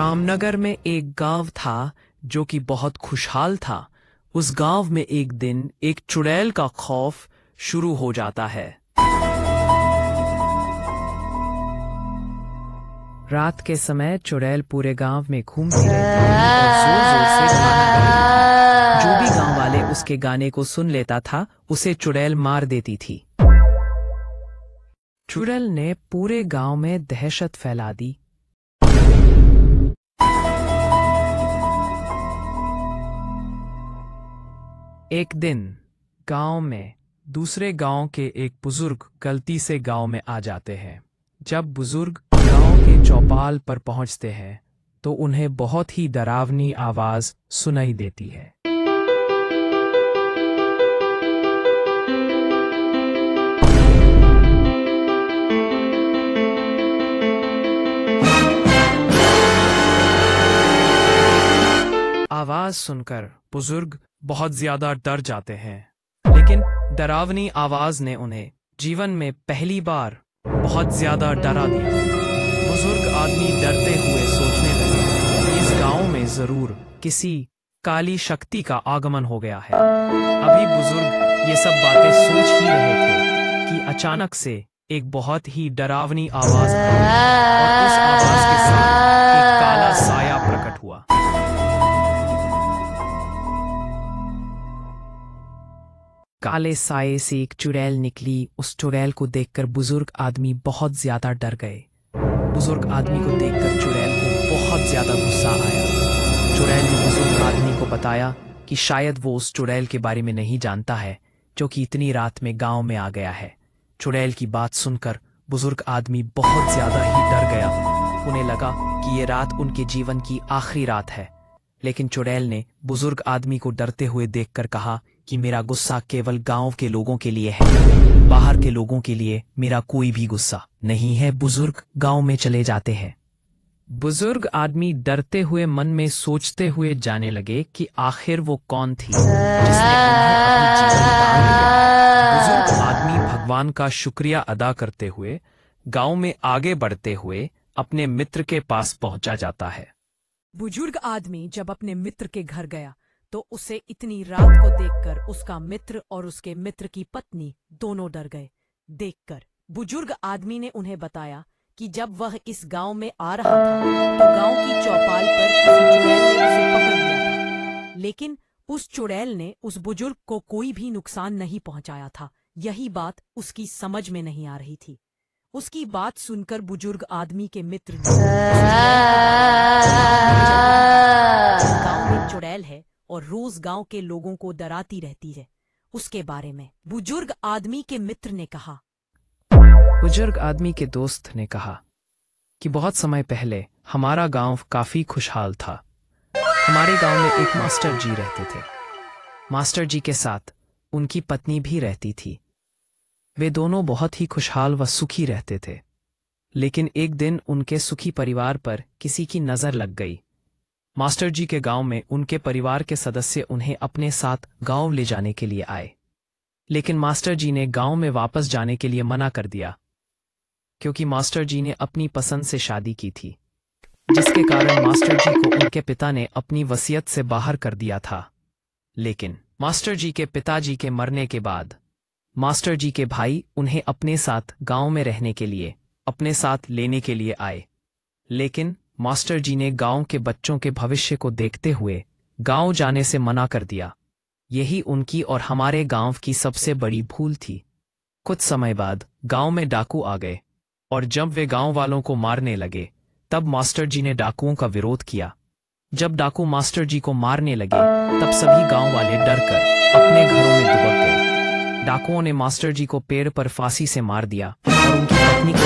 रामनगर में एक गांव था जो कि बहुत खुशहाल था। उस गांव में एक दिन एक चुड़ैल का खौफ शुरू हो जाता है। रात के समय चुड़ैल पूरे गांव में घूमती रहती थी और जोर जोर से गाना गाती थी। जो भी गांव वाले उसके गाने को सुन लेता था उसे चुड़ैल मार देती थी। चुड़ैल ने पूरे गांव में दहशत फैला दी। एक दिन गांव में दूसरे गांव के एक बुजुर्ग गलती से गांव में आ जाते हैं। जब बुजुर्ग गांव के चौपाल पर पहुंचते हैं तो उन्हें बहुत ही डरावनी आवाज सुनाई देती है। आवाज सुनकर बुजुर्ग बहुत ज्यादा डर जाते हैं, लेकिन डरावनी आवाज ने उन्हें जीवन में पहली बार बहुत ज्यादा डरा दिया। बुजुर्ग आदमी डरते हुए सोचने लगे, इस गांव में जरूर किसी काली शक्ति का आगमन हो गया है। अभी बुजुर्ग ये सब बातें सोच ही रहे थे कि अचानक से एक बहुत ही डरावनी आवाज आई और उस आवाज के साथ एक काला साया प्रकट हुआ। काले साये से एक चुड़ैल निकली। उस चुड़ैल को देखकर बुजुर्ग आदमी बहुत ज्यादा डर गए। बुजुर्ग आदमी को देखकर चुड़ैल को बहुत ज्यादा गुस्सा आया। चुड़ैल ने बुजुर्ग आदमी को बताया कि शायद वो उस चुड़ैल के बारे में नहीं जानता है जो कि इतनी रात में गांव में आ गया है। चुड़ैल की बात सुनकर बुजुर्ग आदमी बहुत ज्यादा ही डर गया। उन्हें लगा कि ये रात उनके जीवन की आखिरी रात है। लेकिन चुड़ैल ने बुजुर्ग आदमी को डरते हुए देखकर कहा कि मेरा गुस्सा केवल गांव के लोगों के लिए है, बाहर के लोगों के लिए मेरा कोई भी गुस्सा नहीं है। बुजुर्ग गांव में चले जाते हैं। बुजुर्ग आदमी डरते हुए मन में सोचते हुए जाने लगे कि आखिर वो कौन थी जिसने उन्हें अपनी जीवन दान दिया। बुजुर्ग आदमी भगवान का शुक्रिया अदा करते हुए गांव में आगे बढ़ते हुए अपने मित्र के पास पहुंचा जाता है। बुजुर्ग आदमी जब अपने मित्र के घर गया तो उसे इतनी रात को देखकर उसका मित्र और उसके मित्र की पत्नी दोनों डर गए। देखकर बुजुर्ग आदमी ने उन्हें बताया कि जब वह इस गांव में आ रहा था तो गांव की चौपाल पर किसी चुड़ैल ने उसे पकड़ लिया था, लेकिन उस चुड़ैल ने उस बुजुर्ग को कोई भी नुकसान नहीं पहुंचाया था। यही बात उसकी समझ में नहीं आ रही थी। उसकी बात सुनकर बुजुर्ग आदमी के मित्र ने गांव में चुड़ैल है और रोज गांव के लोगों को डराती रहती है, उसके बारे में बुजुर्ग आदमी के मित्र ने कहा। बुजुर्ग आदमी के दोस्त ने कहा कि बहुत समय पहले हमारा गांव काफी खुशहाल था। हमारे गांव में एक मास्टर जी रहते थे। मास्टर जी के साथ उनकी पत्नी भी रहती थी। वे दोनों बहुत ही खुशहाल व सुखी रहते थे। लेकिन एक दिन उनके सुखी परिवार पर किसी की नजर लग गई। मास्टर जी के गांव में उनके परिवार के सदस्य उन्हें अपने साथ गांव ले जाने के लिए आए, लेकिन मास्टर जी ने गांव में वापस जाने के लिए मना कर दिया, क्योंकि मास्टर जी ने अपनी पसंद से शादी की थी, जिसके कारण मास्टर जी को उनके पिता ने अपनी वसीयत से बाहर कर दिया था। लेकिन मास्टर जी के पिताजी के मरने के बाद मास्टर जी के भाई उन्हें अपने साथ गांव में रहने के लिए अपने साथ लेने के लिए आए, लेकिन मास्टर जी ने गांव के बच्चों के भविष्य को देखते हुए गांव जाने से मना कर दिया। यही उनकी और हमारे गांव की सबसे बड़ी भूल थी। कुछ समय बाद गांव में डाकू आ गए और जब वे गांव वालों को मारने लगे तब मास्टर जी ने डाकुओं का विरोध किया। जब डाकू मास्टर जी को मारने लगे तब सभी गांव वाले डरकर अपने घरों में दुबक गए। डाकुओं ने मास्टर जी को पेड़ पर फांसी से मार दिया और उनकी पत्नी को